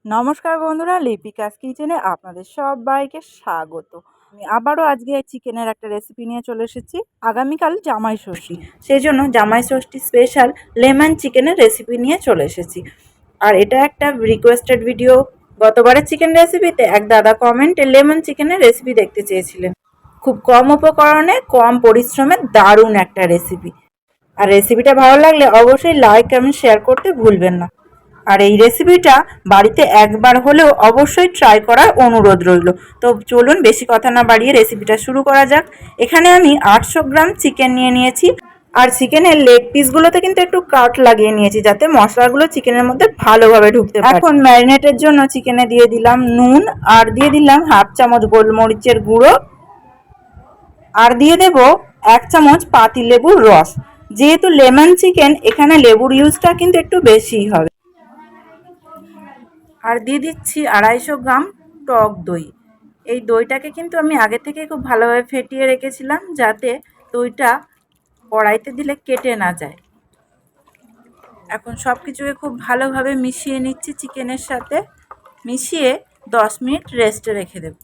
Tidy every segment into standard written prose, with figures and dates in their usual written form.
নমস্কার বন্ধুরা, লিপিকাস কিচেনে আপনাদের সবাইকে স্বাগত। আমি আবারও আজকে চিকেনের একটা রেসিপি নিয়ে চলে এসেছি। আগামীকাল জামাই ষষ্ঠী, সেই জন্য জামাই ষষ্ঠী স্পেশাল লেমন চিকেনের রেসিপি নিয়ে চলে এসেছি। আর এটা একটা রিকোয়েস্টেড ভিডিও। গতবারের চিকেন রেসিপিতে এক দাদা কমেন্টে লেমন চিকেনের রেসিপি দেখতে চেয়েছিলেন। খুব কম উপকরণে কম পরিশ্রমে দারুণ একটা রেসিপি। আর রেসিপিটা ভালো লাগলে অবশ্যই লাইক কমেন্ট শেয়ার করতে ভুলবেন না। আর এই রেসিপিটা বাড়িতে একবার হলেও অবশ্যই ট্রাই করার অনুরোধ রইল। তো চলুন বেশি কথা না বাড়িয়ে রেসিপিটা শুরু করা যাক। এখানে আমি 800 গ্রাম চিকেন নিয়ে নিয়েছি। আর চিকেনের লেগ পিসগুলোতে কিন্তু একটু কাট লাগিয়ে নিয়েছি, যাতে মশলাগুলো চিকেনের মধ্যে ভালোভাবে ঢুকতে পারে। এখন ম্যারিনেটের জন্য চিকেনে দিয়ে দিলাম নুন, আর দিয়ে দিলাম হাফ চামচ গোলমরিচের গুঁড়ো, আর দিয়ে দেব 1 চামচ পাতিলেবুর রস। যেহেতু লেমন চিকেন, এখানে লেবুর ইউজটা কিন্তু একটু বেশিই হবে। আর দিয়ে দিচ্ছি 250 গ্রাম টক দই। এই দইটাকে কিন্তু আমি আগে থেকে খুব ভালোভাবে ফেটিয়ে রেখেছিলাম, যাতে দইটা কড়াইতে দিলে কেটে না যায়। এখন সব কিছুকে খুব ভালোভাবে মিশিয়ে নিচ্ছি চিকেনের সাথে। মিশিয়ে 10 মিনিট রেস্টে রেখে দেব।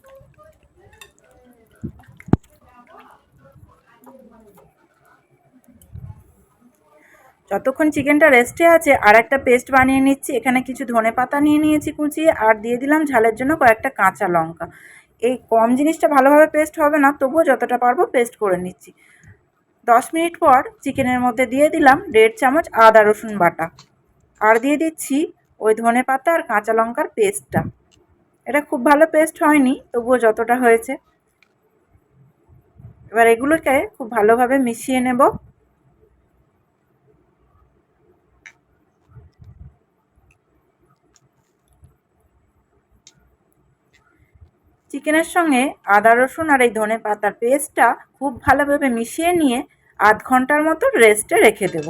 যতক্ষণ চিকেনটা রেস্টে আছে আর একটা পেস্ট বানিয়ে নিচ্ছি। এখানে কিছু ধনেপাতা নিয়ে নিয়েছি কুচিয়ে, আর দিয়ে দিলাম ঝালের জন্য কয়েকটা কাঁচা লঙ্কা। এই কম জিনিসটা ভালোভাবে পেস্ট হবে না, তবুও যতটা পারবো পেস্ট করে নিচ্ছি। 10 মিনিট পর চিকেনের মধ্যে দিয়ে দিলাম 1.5 চামচ আদা রসুন বাটা, আর দিয়ে দিচ্ছি ওই ধনেপাতা আর কাঁচা লঙ্কার পেস্টটা। এটা খুব ভালো পেস্ট হয়নি, তবুও যতটা হয়েছে। এবার এগুলোকে খুব ভালোভাবে মিশিয়ে নেব। চিকেনের সঙ্গে আদা রসুন আর এই ধনে পাতার পেস্টটা খুব ভালোভাবে মিশিয়ে নিয়ে আধ ঘন্টার মতো রেস্টে রেখে দেব।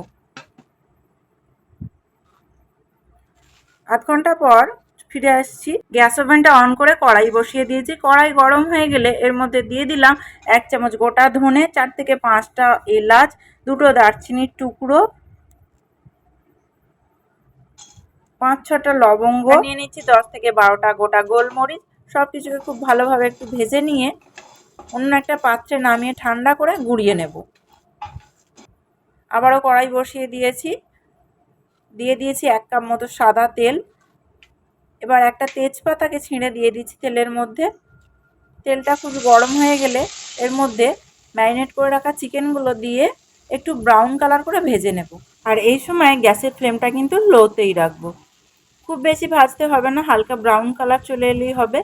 আধ ঘন্টা পর ফিরে আসছি। গ্যাস ওভেনটা অন করে কড়াই বসিয়ে দিয়েছি। কড়াই গরম হয়ে গেলে এর মধ্যে দিয়ে দিলাম 1 চামচ গোটা ধনে, 4 থেকে 5টা এলাচ, 2টো দারচিনির টুকরো, 5-6টা লবঙ্গ, নিয়ে নিচ্ছি 10 থেকে 12টা গোটা গোলমরিচ। সব কিছুকে খুব ভালোভাবে একটু ভেজে নিয়ে অন্য একটা পাত্রে নামিয়ে ঠান্ডা করে গুঁড়িয়ে নেব। আবারও কড়াই বসিয়ে দিয়েছি। দিয়ে দিয়েছি 1 কাপ মতো সাদা তেল। এবার একটা তেজপাতাকে ছিঁড়ে দিয়ে দিচ্ছি তেলের মধ্যে। তেলটা খুব গরম হয়ে গেলে এর মধ্যে ম্যারিনেট করে রাখা চিকেনগুলো দিয়ে একটু ব্রাউন কালার করে ভেজে নেব। আর এই সময় গ্যাসের ফ্লেমটা কিন্তু লোতেই রাখবো। খুব বেশি ভাজতে হবে না, হালকা ব্রাউন কালার চলে এলেই হবে।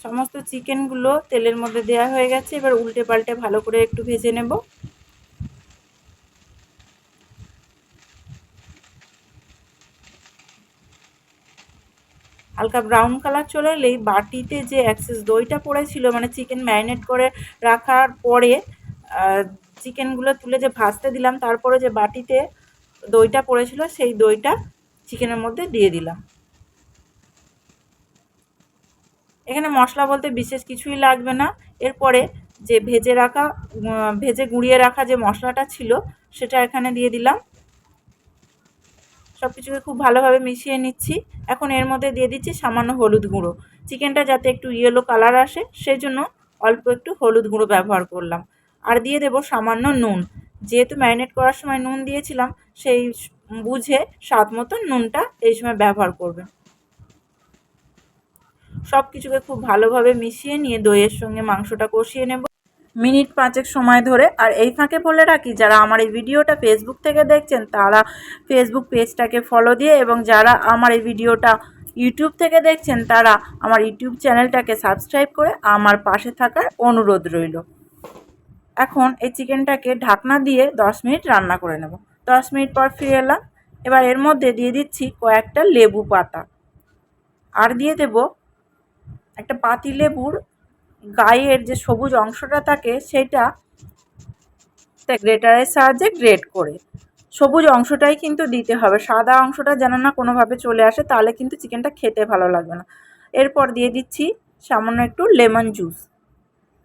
সমস্ত চিকেনগুলো তেলের মধ্যে দেওয়া হয়ে গেছে। এবার উল্টে পাল্টে ভালো করে একটু ভেজে নেব। হালকা ব্রাউন কালার চলে এলেই বাটিতে যে এক্সেস দইটা পড়েছিল, মানে চিকেন ম্যারিনেট করে রাখার পরে চিকেনগুলো তুলে যে ভাজতে দিলাম, তারপরে যে বাটিতে দইটা পড়েছিল সেই দইটা চিকেনের মধ্যে দিয়ে দিলাম। এখানে মশলা বলতে বিশেষ কিছুই লাগবে না। এরপরে যে ভেজে গুঁড়িয়ে রাখা যে মশলাটা ছিল সেটা এখানে দিয়ে দিলাম। সব কিছুকে খুব ভালোভাবে মিশিয়ে নিচ্ছি। এখন এর মধ্যে দিয়ে দিচ্ছি সামান্য হলুদ গুঁড়ো। চিকেনটা যাতে একটু ইয়েলো কালার আসে সেই জন্য অল্প একটু হলুদ গুঁড়ো ব্যবহার করলাম। আর দিয়ে দেব সামান্য নুন। যেহেতু ম্যারিনেট করার সময় নুন দিয়েছিলাম, সেই বুঝে স্বাদ মতো নুনটা এই সময় ব্যবহার করবেন। সব কিছুকে খুব ভালোভাবে মিশিয়ে নিয়ে দইয়ের সঙ্গে মাংসটা কষিয়ে নেব মিনিট 5 সময় ধরে। আর এই ফাঁকে বলে রাখি, যারা আমার এই ভিডিওটা ফেসবুক থেকে দেখছেন তারা ফেসবুক পেজটাকে ফলো দিয়ে, এবং যারা আমার এই ভিডিওটা ইউটিউব থেকে দেখছেন তারা আমার ইউটিউব চ্যানেলটাকে সাবস্ক্রাইব করে আমার পাশে থাকার অনুরোধ রইল। এখন এই চিকেনটাকে ঢাকনা দিয়ে 10 মিনিট রান্না করে নেব। 10 মিনিট পর ফিরে এলাম। এবার এর মধ্যে দিয়ে দিচ্ছি কয়েকটা লেবু পাতা, আর দিয়ে দেব একটা পাতিলেবুর গায়ের যে সবুজ অংশটা থাকে সেটা গ্রেটারের সাহায্যে গ্রেট করে। সবুজ অংশটাই কিন্তু দিতে হবে, সাদা অংশটা যেন না কোনোভাবে চলে আসে, তাহলে কিন্তু চিকেনটা খেতে ভালো লাগবে না। এরপর দিয়ে দিচ্ছি সামান্য একটু লেমন জুস।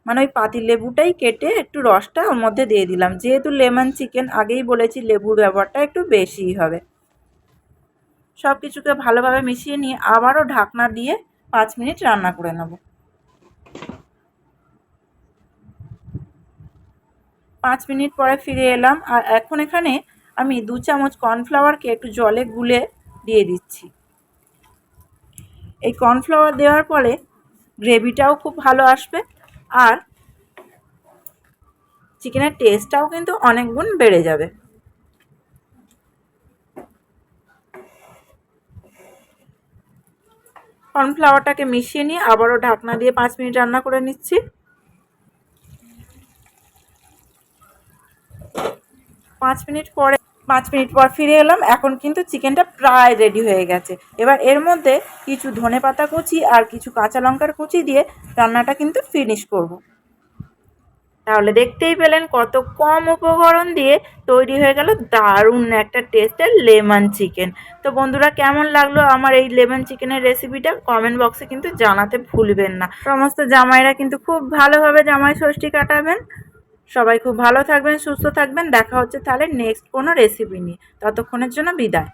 মানে ওই পাতি লেবুটাই কেটে একটু রসটা ওর মধ্যে দিয়ে দিলাম। যেহেতু লেমন চিকেন, আগেই বলেছি লেবুর ব্যবহারটা একটু বেশিই হবে। সব কিছুকে ভালোভাবে মিশিয়ে নিয়ে আবারও ঢাকনা দিয়ে 5 মিনিট রান্না করে নেব। 5 মিনিট পরে ফিরে এলাম, আর এখন এখানে আমি 2 চামচ কর্নফ্লাওয়ারকে একটু জলে গুলে দিয়ে দিচ্ছি। এই কর্নফ্লাওয়ার দেওয়ার ফলে গ্রেভিটাও খুব ভালো আসবে, আর চিকেনের টেস্টটাও কিন্তু অনেক গুণ বেড়ে যাবে। কর্নফ্লাওয়ারটাকে মিশিয়ে নিয়ে আবারও ঢাকনা দিয়ে 5 মিনিট রান্না করে নিচ্ছি। 5 মিনিট পর ফিরে এলাম। এখন কিন্তু চিকেনটা প্রায় রেডি হয়ে গেছে। এবার এর মধ্যে কিছু ধনেপাতা কুচি আর কিছু কাঁচা লঙ্কার কুচি দিয়ে রান্নাটা কিন্তু ফিনিশ করব। তাহলে দেখতেই পেলেন কত কম উপকরণ দিয়ে তৈরি হয়ে গেল দারুণ একটা টেস্টের লেমন চিকেন। তো বন্ধুরা, কেমন লাগলো আমার এই লেমন চিকেনের রেসিপিটা কমেন্ট বক্সে কিন্তু জানাতে ভুলবেন না। সমস্ত জামাইরা কিন্তু খুব ভালোভাবে জামাই ষষ্ঠী কাটাবেন। সবাই খুব ভালো থাকবেন, সুস্থ থাকবেন। দেখা হচ্ছে তাহলে নেক্সট কোনো রেসিপি নিয়ে। ততক্ষণের জন্য বিদায়।